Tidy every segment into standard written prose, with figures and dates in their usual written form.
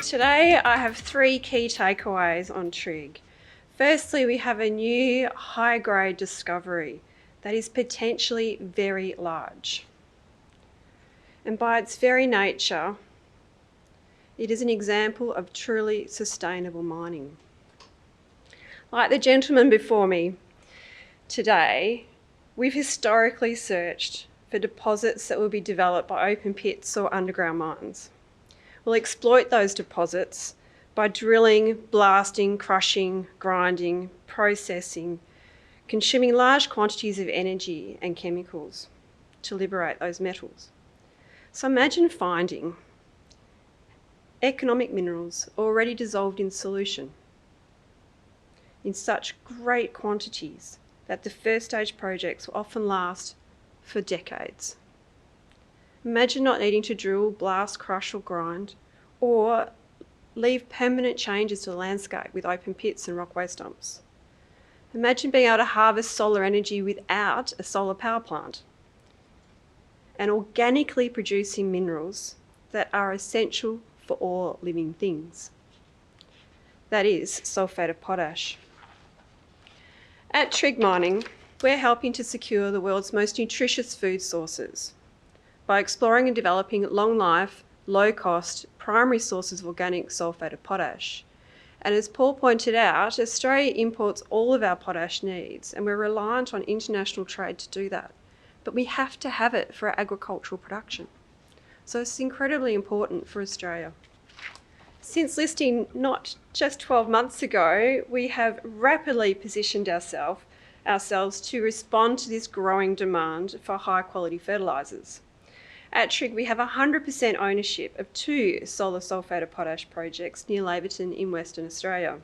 Today I have 3 key takeaways on Trigg. Firstly, we have a new high-grade discovery that is potentially very large. And by its very nature, it is an example of truly sustainable mining. Like the gentleman before me today, we've historically searched for deposits that will be developed by open pits or underground mines. We'll exploit those deposits by drilling, blasting, crushing, grinding, processing, consuming large quantities of energy and chemicals to liberate those metals. So imagine finding economic minerals already dissolved in solution in such great quantities that the first stage projects will often last for decades. Imagine not needing to drill, blast, crush or grind, or leave permanent changes to the landscape with open pits and rock waste dumps. Imagine being able to harvest solar energy without a solar power plant and organically producing minerals that are essential for all living things. That is sulfated potash. At Trigg Mining, we're helping to secure the world's most nutritious food sources by exploring and developing long-life, low-cost, primary sources of organic sulfated potash. And as Paul pointed out, Australia imports all of our potash needs, and we're reliant on international trade to do that. But we have to have it for our agricultural production. So it's incredibly important for Australia. Since listing not just 12 months ago, we have rapidly positioned ourselves to respond to this growing demand for high-quality fertilisers. At Trigg, we have 100% ownership of 2 solar sulfated potash projects near Laverton in Western Australia.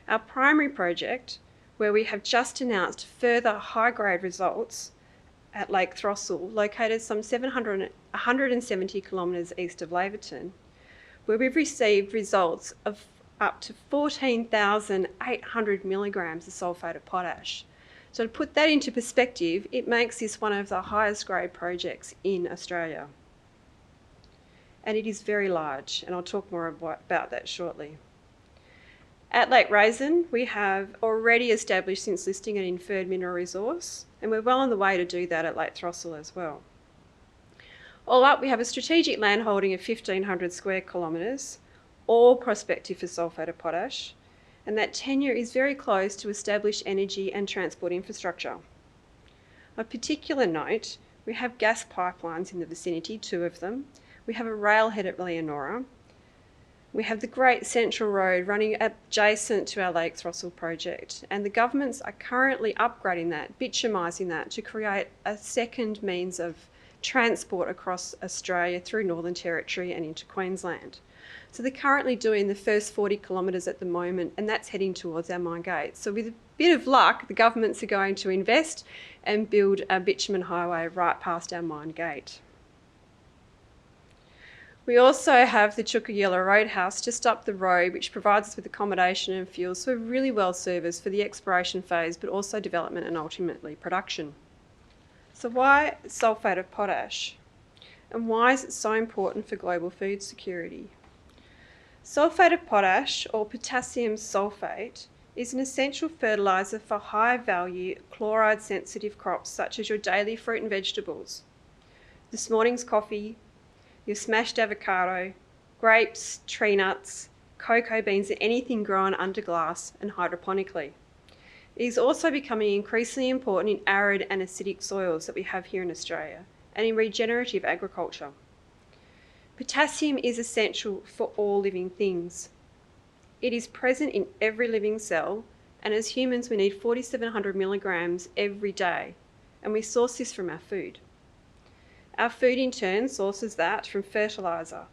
Our primary project, where we have just announced further high-grade results at Lake Thrustle, located some 170 kilometres east of Laverton, where we've received results of up to 14,800 milligrams of sulfated potash. So to put that into perspective, it makes this one of the highest grade projects in Australia. And it is very large, and I'll talk more about that shortly. At Lake Raisin, we have already established since listing an inferred mineral resource, and we're well on the way to do that at Lake Thrustle as well. All up, we have a strategic land holding of 1,500 square kilometres, all prospective for sulfated potash, and that tenure is very close to established energy and transport infrastructure. Of particular note, we have gas pipelines in the vicinity, 2 of them. We have a railhead at Leonora. We have the Great Central Road running adjacent to our Lake Thrustle project, and the governments are currently upgrading that, bitumising that, to create a second means of transport across Australia through Northern Territory and into Queensland. So they're currently doing the first 40 kilometres at the moment, and that's heading towards our mine gate. So with a bit of luck, the governments are going to invest and build a bitumen highway right past our mine gate. We also have the Chukayella Roadhouse just up the road, which provides us with accommodation and fuel, so we're really well serviced for the exploration phase, but also development and ultimately production. So why sulfated potash? And why is it so important for global food security? Sulfated potash, or potassium sulfate, is an essential fertiliser for high-value, chloride-sensitive crops such as your daily fruit and vegetables, this morning's coffee, your smashed avocado, grapes, tree nuts, cocoa beans, and anything grown under glass and hydroponically. It is also becoming increasingly important in arid and acidic soils that we have here in Australia and in regenerative agriculture. Potassium is essential for all living things. It is present in every living cell, and as humans we need 4,700 milligrams every day, and we source this from our food. Our food in turn sources that from fertiliser,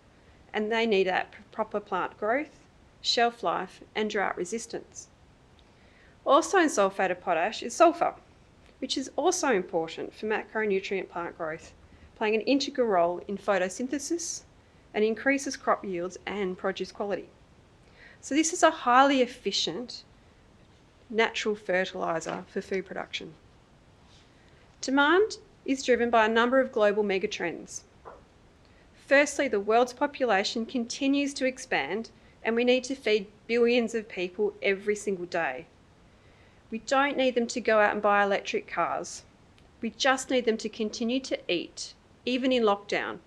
and they need that for proper plant growth, shelf life and drought resistance. Also in sulfated potash is sulphur, which is also important for macronutrient plant growth, playing an integral role in photosynthesis and increases crop yields and produce quality. So this is a highly efficient natural fertiliser for food production. Demand is driven by a number of global megatrends. Firstly, the world's population continues to expand and we need to feed billions of people every single day. We don't need them to go out and buy electric cars. We just need them to continue to eat, even in lockdown.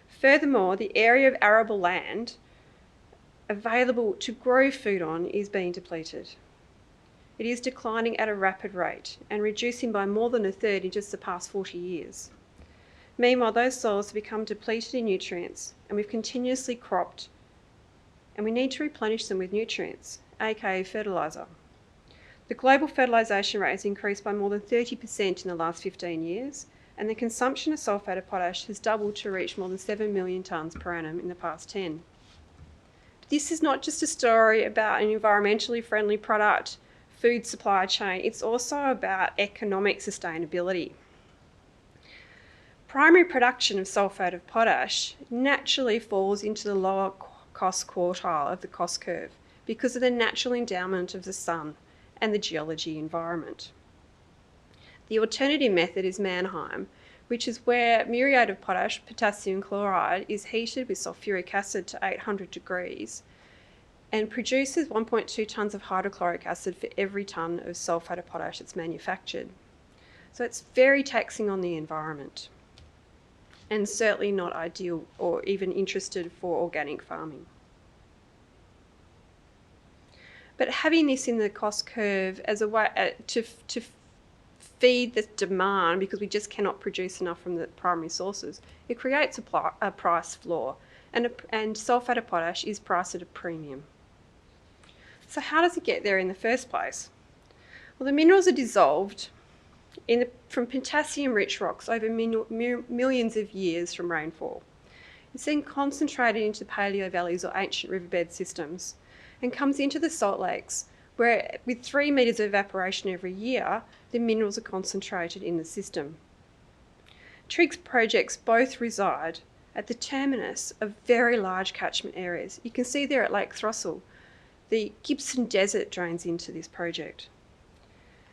Furthermore, the area of arable land available to grow food on is being depleted. It is declining at a rapid rate and reducing by more than a third in just the past 40 years. Meanwhile, those soils have become depleted in nutrients and we've continuously cropped and we need to replenish them with nutrients, aka fertiliser. The global fertilisation rate has increased by more than 30% in the last 15 years and the consumption of sulfated potash has doubled to reach more than 7 million tonnes per annum in the past 10. But this is not just a story about an environmentally friendly product, food supply chain, it's also about economic sustainability. Primary production of sulfate of potash naturally falls into the lower cost quartile of the cost curve because of the natural endowment of the sun and the geology environment. The alternative method is Mannheim, which is where muriate of potash, potassium chloride, is heated with sulfuric acid to 800 degrees and produces 1.2 tonnes of hydrochloric acid for every tonne of sulfate of potash that's manufactured. So it's very taxing on the environment and certainly not ideal or even interested for organic farming. But having this in the cost curve as a way to feed the demand, because we just cannot produce enough from the primary sources, it creates a price floor, and sulfate of potash is priced at a premium. So how does it get there in the first place? Well, the minerals are dissolved from potassium-rich rocks over millions of years from rainfall. It's then concentrated into paleo valleys or ancient riverbed systems and comes into the salt lakes, where with 3 metres of evaporation every year, the minerals are concentrated in the system. Trigg's projects both reside at the terminus of very large catchment areas. You can see there at Lake Thrustle, the Gibson Desert drains into this project.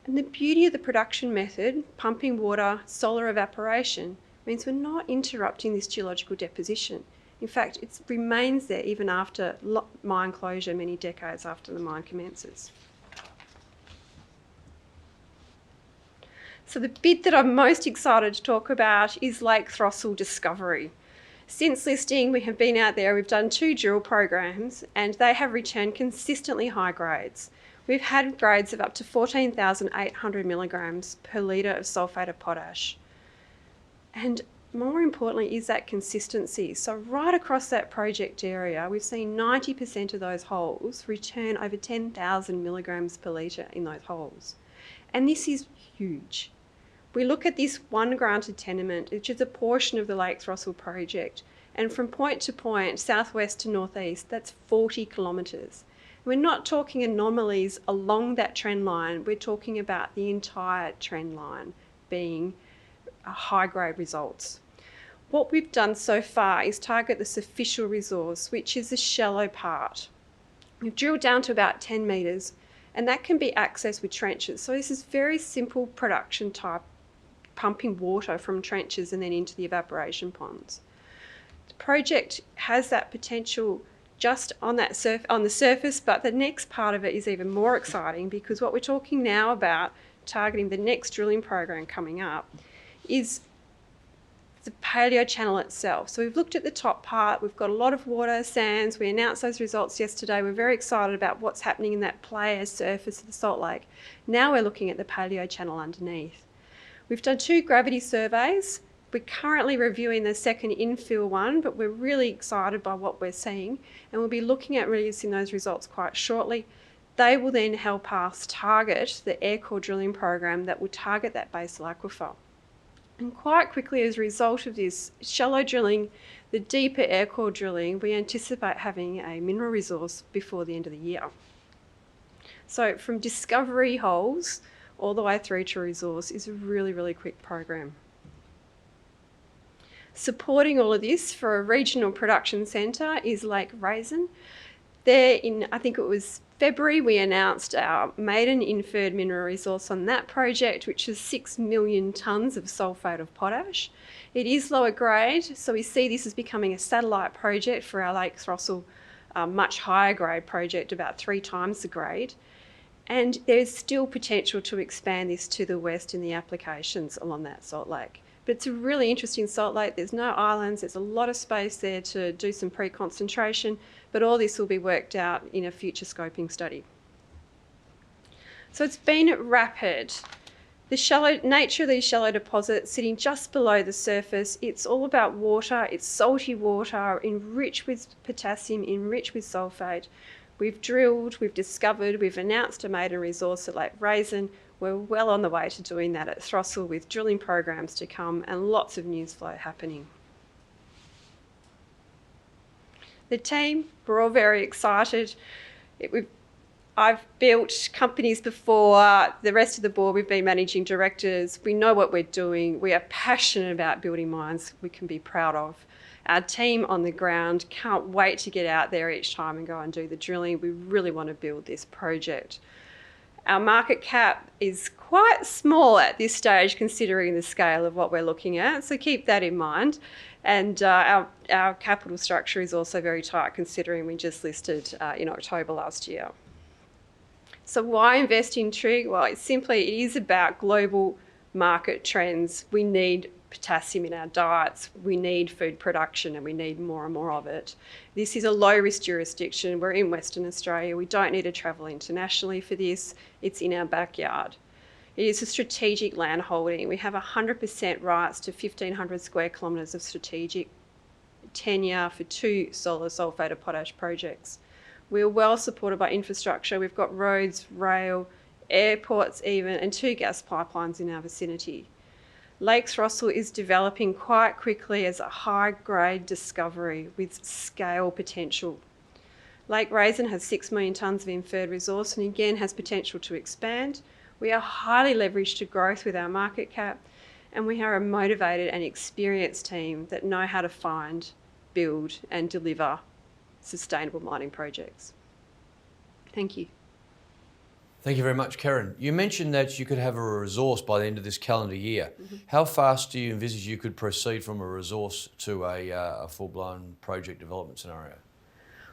And the beauty of the production method, pumping water, solar evaporation, means we're not interrupting this geological deposition. In fact, it remains there even after mine closure, many decades after the mine commences. So the bit that I'm most excited to talk about is Lake Thrustle discovery. Since listing, we have been out there, we've done 2 drill programs, and they have returned consistently high grades. We've had grades of up to 14,800 milligrams per litre of sulfate of potash. And more importantly is that consistency. So right across that project area, we've seen 90% of those holes return over 10,000 milligrams per litre in those holes. And this is huge. We look at this one granted tenement, which is a portion of the Lake Thrustle project, and from point to point, southwest to northeast, that's 40 kilometres. We're not talking anomalies along that trend line, we're talking about the entire trend line being high-grade results. What we've done so far is target the superficial resource, which is the shallow part. We've drilled down to about 10 metres, and that can be accessed with trenches. So this is very simple production type, pumping water from trenches and then into the evaporation ponds. The project has that potential just on the surface, but the next part of it is even more exciting, because what we're talking now about, targeting the next drilling program coming up, is the paleo channel itself. So we've looked at the top part, we've got a lot of water, sands, we announced those results yesterday, we're very excited about what's happening in that playa surface of the salt lake. Now we're looking at the paleo channel underneath. We've done 2 gravity surveys. We're currently reviewing the second infill one, but we're really excited by what we're seeing, and we'll be looking at releasing those results quite shortly. They will then help us target the air core drilling program that will target that basal aquifer. And quite quickly, as a result of this shallow drilling, the deeper air core drilling, we anticipate having a mineral resource before the end of the year. So from discovery holes all the way through to resource is a really, really quick program. Supporting all of this for a regional production centre is Lake Raisin. There in, I think it was February, we announced our maiden inferred mineral resource on that project, which is 6 million tonnes of sulphate of potash. It is lower grade, so we see this as becoming a satellite project for our Lake Thrustle, much higher grade project, about 3 times the grade. And there's still potential to expand this to the west in the applications along that salt lake. But it's a really interesting salt lake. There's no islands. There's a lot of space there to do some pre-concentration, but all this will be worked out in a future scoping study. So it's been rapid. The shallow nature of these shallow deposits sitting just below the surface, it's all about water. It's salty water, enriched with potassium, enriched with sulfate. We've drilled, we've discovered, we've announced a maiden resource at Lake Raisin. We're well on the way to doing that at Thrustle with drilling programs to come and lots of news flow happening. The team, we're all very excited. I've built companies before. The rest of the board, we've been managing directors. We know what we're doing. We are passionate about building mines we can be proud of. Our team on the ground can't wait to get out there each time and go and do the drilling. We really want to build this project. Our market cap is quite small at this stage considering the scale of what we're looking at, so keep that in mind. And our capital structure is also very tight considering we just listed in October last year. So why invest in Trigg? Well, it is about global market trends. We need potassium in our diets, we need food production, and we need more and more of it. This is a low-risk jurisdiction. We're in Western Australia. We don't need to travel internationally for this. It's in our backyard. It is a strategic land holding. We have 100% rights to 1,500 square kilometres of strategic tenure for 2 solar sulfated potash projects. We're well supported by infrastructure. We've got roads, rail, airports even, and 2 gas pipelines in our vicinity. Lake Thrustle is developing quite quickly as a high-grade discovery with scale potential. Lake Raisin has 6 million tonnes of inferred resource and again has potential to expand. We are highly leveraged to growth with our market cap, and we are a motivated and experienced team that know how to find, build and deliver sustainable mining projects. Thank you. Thank you very much, Keren. You mentioned that you could have a resource by the end of this calendar year. How fast do you envisage you could proceed from a resource to a full-blown project development scenario?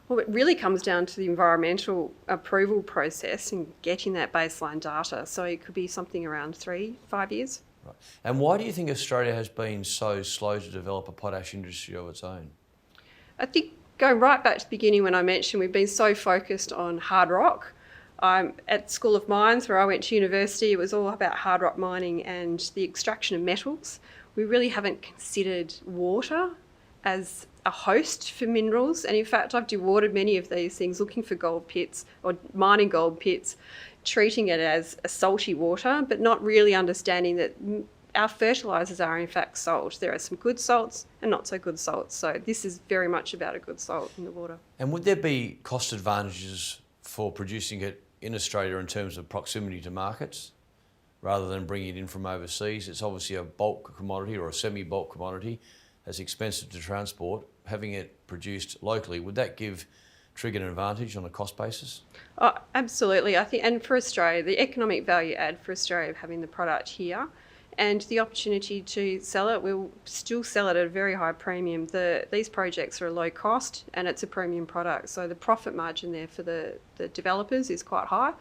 Well, it really comes down to the environmental approval process and getting that baseline data. So it could be something around 3-5 years. Right. And why do you think Australia has been so slow to develop a potash industry of its own? I think going right back to the beginning when I mentioned we've been so focused on hard rock. At School of Mines, where I went to university, it was all about hard rock mining and the extraction of metals. We really haven't considered water as a host for minerals. And in fact, I've dewatered many of these things looking for gold pits or mining gold pits, treating it as a salty water, but not really understanding that our fertilisers are in fact salt. There are some good salts and not so good salts. So this is very much about a good salt in the water. And would there be cost advantages for producing it in Australia in terms of proximity to markets rather than bringing it in from overseas? It's obviously a bulk commodity or a semi-bulk commodity that's expensive to transport. Having it produced locally, would that give Trigg an advantage on a cost basis? Oh, absolutely. I think, and for Australia, the economic value add for Australia of having the product here and the opportunity to sell it, we'll still sell it at a very high premium. These projects are low cost and it's a premium product. So the profit margin there for the developers is quite high,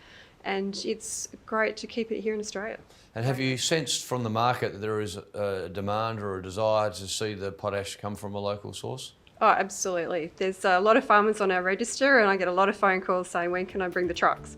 and it's great to keep it here in Australia. And have you sensed from the market that there is a demand or a desire to see the potash come from a local source? Oh, absolutely. There's a lot of farmers on our register and I get a lot of phone calls saying, when can I bring the trucks?